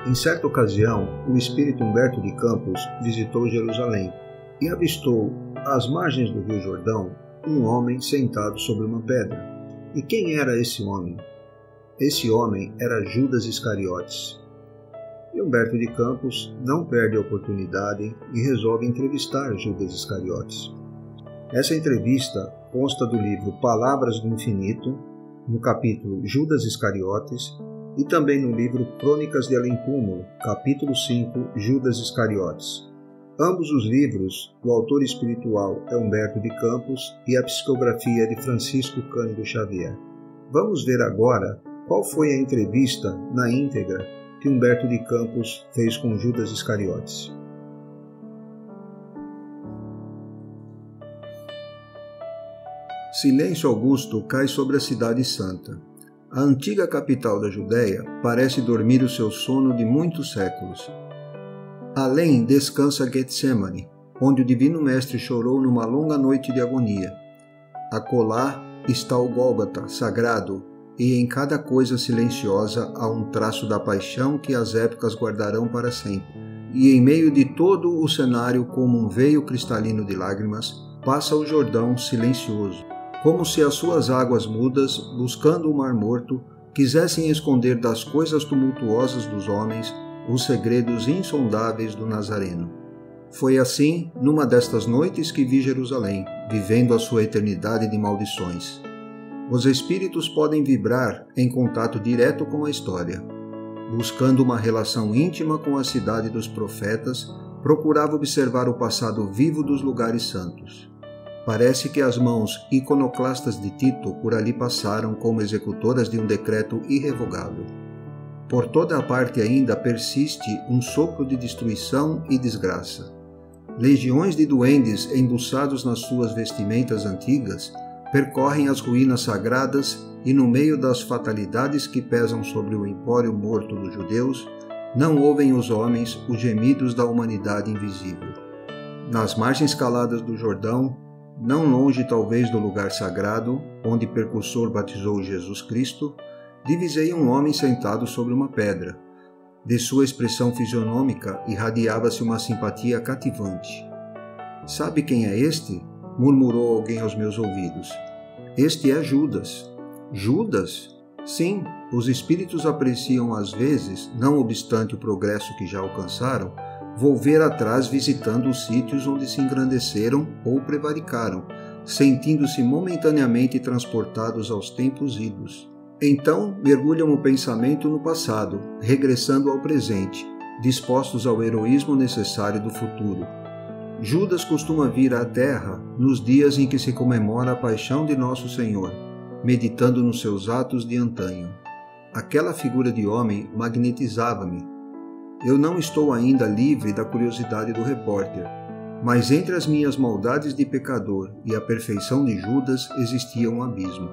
Em certa ocasião, o espírito Humberto de Campos visitou Jerusalém e avistou, às margens do Rio Jordão, um homem sentado sobre uma pedra. E quem era esse homem? Esse homem era Judas Iscariotes. E Humberto de Campos não perde a oportunidade e resolve entrevistar Judas Iscariotes. Essa entrevista consta do livro Palavras do Infinito, no capítulo Judas Iscariotes, e também no livro Crônicas de Além-Túmulo, capítulo 5, Judas Iscariotes. Ambos os livros, o autor espiritual é Humberto de Campos e a psicografia é de Francisco Cândido Xavier. Vamos ver agora qual foi a entrevista na íntegra que Humberto de Campos fez com Judas Iscariotes. Silêncio augusto cai sobre a cidade santa. A antiga capital da Judéia parece dormir o seu sono de muitos séculos. Além descansa Getsemane, onde o Divino Mestre chorou numa longa noite de agonia. Acolá está o Gólgota, sagrado, e em cada coisa silenciosa há um traço da paixão que as épocas guardarão para sempre. E em meio de todo o cenário, como um veio cristalino de lágrimas, passa o Jordão silencioso, como se as suas águas mudas, buscando o Mar Morto, quisessem esconder das coisas tumultuosas dos homens os segredos insondáveis do Nazareno. Foi assim, numa destas noites que vi Jerusalém, vivendo a sua eternidade de maldições. Os espíritos podem vibrar em contato direto com a história. Buscando uma relação íntima com a cidade dos profetas, procurava observar o passado vivo dos lugares santos. Parece que as mãos iconoclastas de Tito por ali passaram como executoras de um decreto irrevogável. Por toda a parte ainda persiste um sopro de destruição e desgraça. Legiões de duendes embuçados nas suas vestimentas antigas percorrem as ruínas sagradas e no meio das fatalidades que pesam sobre o empório morto dos judeus, não ouvem os homens os gemidos da humanidade invisível. Nas margens caladas do Jordão, não longe talvez do lugar sagrado, onde Percursor batizou Jesus Cristo, divisei um homem sentado sobre uma pedra. De sua expressão fisionômica irradiava-se uma simpatia cativante. Sabe quem é este? Murmurou alguém aos meus ouvidos. Este é Judas. Judas? Sim, os espíritos apreciam às vezes, não obstante o progresso que já alcançaram, volver atrás visitando os sítios onde se engrandeceram ou prevaricaram, sentindo-se momentaneamente transportados aos tempos idos. Então mergulham o pensamento no passado, regressando ao presente, dispostos ao heroísmo necessário do futuro. Judas costuma vir à Terra nos dias em que se comemora a paixão de Nosso Senhor, meditando nos seus atos de antanho. Aquela figura de homem magnetizava-me. Eu não estou ainda livre da curiosidade do repórter, mas entre as minhas maldades de pecador e a perfeição de Judas existia um abismo.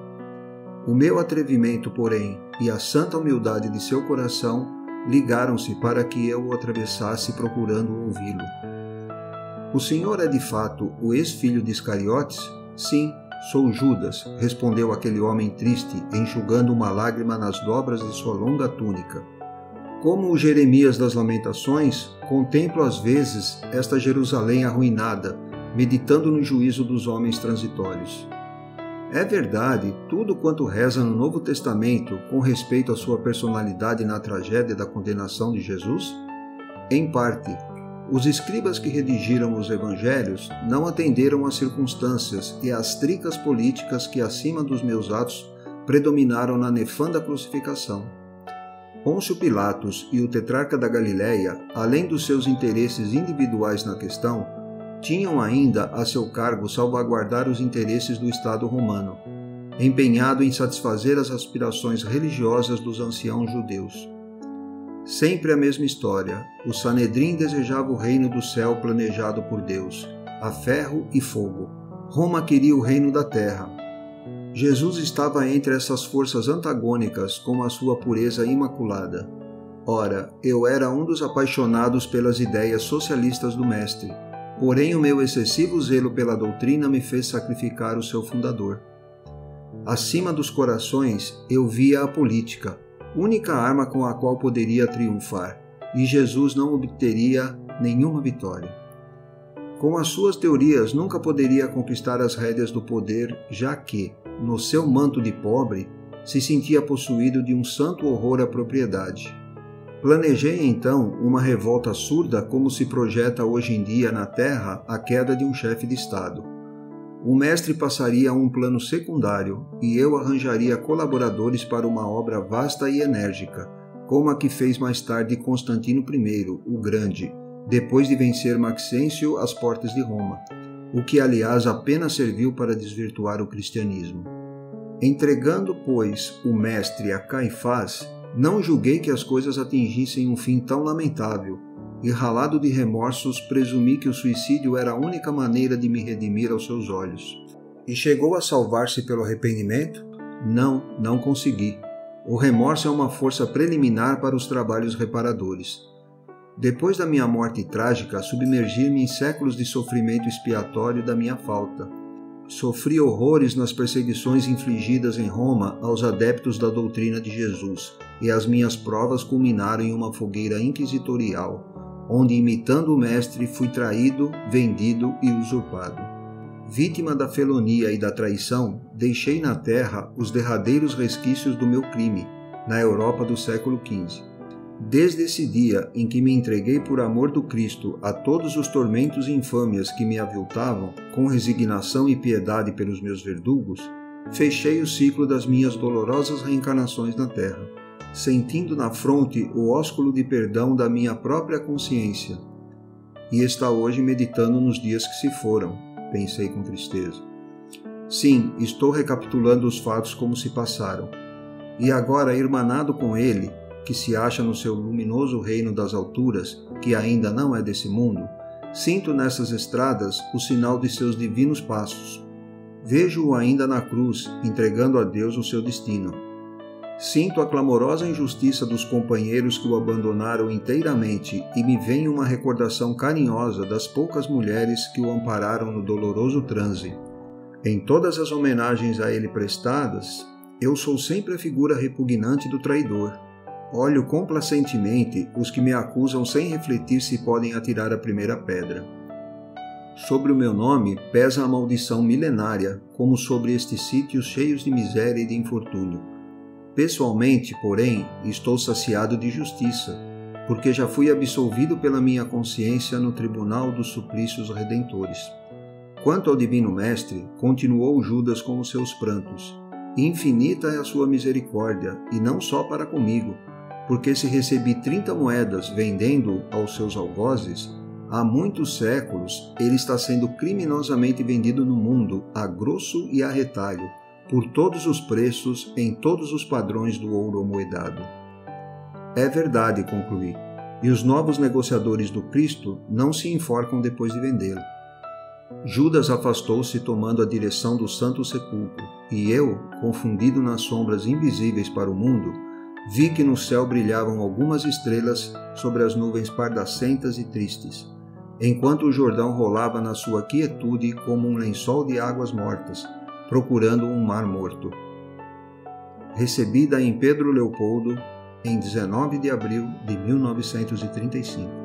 O meu atrevimento, porém, e a santa humildade de seu coração ligaram-se para que eu o atravessasse procurando ouvi-lo. O senhor é de fato o ex-filho de Iscariotes? Sim, sou Judas, respondeu aquele homem triste, enxugando uma lágrima nas dobras de sua longa túnica. Como o Jeremias das Lamentações, contemplo às vezes esta Jerusalém arruinada, meditando no juízo dos homens transitórios. É verdade tudo quanto reza no Novo Testamento com respeito à sua personalidade na tragédia da condenação de Jesus? Em parte. Os escribas que redigiram os evangelhos não atenderam às circunstâncias e às tricas políticas que acima dos meus atos predominaram na nefanda crucificação. Pôncio Pilatos e o tetrarca da Galileia, além dos seus interesses individuais na questão, tinham ainda a seu cargo salvaguardar os interesses do Estado romano, empenhado em satisfazer as aspirações religiosas dos anciãos judeus. Sempre a mesma história. O Sanedrim desejava o reino do céu planejado por Deus, a ferro e fogo. Roma queria o reino da terra. Jesus estava entre essas forças antagônicas com a sua pureza imaculada. Ora, eu era um dos apaixonados pelas ideias socialistas do Mestre, porém o meu excessivo zelo pela doutrina me fez sacrificar o seu fundador. Acima dos corações, eu via a política, única arma com a qual poderia triunfar, e Jesus não obteria nenhuma vitória. Com as suas teorias, nunca poderia conquistar as rédeas do poder, já que, no seu manto de pobre, se sentia possuído de um santo horror à propriedade. Planejei então uma revolta surda como se projeta hoje em dia na Terra a queda de um chefe de Estado. O mestre passaria a um plano secundário e eu arranjaria colaboradores para uma obra vasta e enérgica, como a que fez mais tarde Constantino I, o Grande, depois de vencer Maxêncio às portas de Roma, o que aliás apenas serviu para desvirtuar o cristianismo. Entregando, pois, o mestre a Caifás, não julguei que as coisas atingissem um fim tão lamentável, e ralado de remorsos, presumi que o suicídio era a única maneira de me redimir aos seus olhos. E chegou a salvar-se pelo arrependimento? Não consegui. O remorso é uma força preliminar para os trabalhos reparadores. Depois da minha morte trágica, submergi-me em séculos de sofrimento expiatório da minha falta. Sofri horrores nas perseguições infligidas em Roma aos adeptos da doutrina de Jesus, e as minhas provas culminaram em uma fogueira inquisitorial, onde, imitando o mestre, fui traído, vendido e usurpado. Vítima da felonia e da traição, deixei na terra os derradeiros resquícios do meu crime, na Europa do século XV. Desde esse dia em que me entreguei por amor do Cristo a todos os tormentos e infâmias que me aviltavam, com resignação e piedade pelos meus verdugos, fechei o ciclo das minhas dolorosas reencarnações na terra, sentindo na fronte o ósculo de perdão da minha própria consciência. E está hoje meditando nos dias que se foram, pensei com tristeza. Sim, estou recapitulando os fatos como se passaram. E agora, irmanado com ele, que se acha no seu luminoso reino das alturas, que ainda não é desse mundo, sinto nessas estradas o sinal de seus divinos passos. Vejo-o ainda na cruz, entregando a Deus o seu destino. Sinto a clamorosa injustiça dos companheiros que o abandonaram inteiramente e me vem uma recordação carinhosa das poucas mulheres que o ampararam no doloroso transe. Em todas as homenagens a ele prestadas, eu sou sempre a figura repugnante do traidor. Olho complacentemente os que me acusam sem refletir se podem atirar a primeira pedra. Sobre o meu nome pesa a maldição milenária, como sobre estes sítios cheios de miséria e de infortúnio. Pessoalmente, porém, estou saciado de justiça, porque já fui absolvido pela minha consciência no tribunal dos suplícios redentores. Quanto ao Divino Mestre, continuou Judas com os seus prantos. Infinita é a sua misericórdia, e não só para comigo, porque se recebi 30 moedas vendendo aos seus algozes, há muitos séculos ele está sendo criminosamente vendido no mundo a grosso e a retalho, por todos os preços, em todos os padrões do ouro amoedado. É verdade, concluí, e os novos negociadores do Cristo não se enforcam depois de vendê-lo. Judas afastou-se tomando a direção do Santo Sepulcro, e eu, confundido nas sombras invisíveis para o mundo, vi que no céu brilhavam algumas estrelas sobre as nuvens pardacentas e tristes, enquanto o Jordão rolava na sua quietude como um lençol de águas mortas, procurando um mar morto. Recebida em Pedro Leopoldo, em 19 de abril de 1935.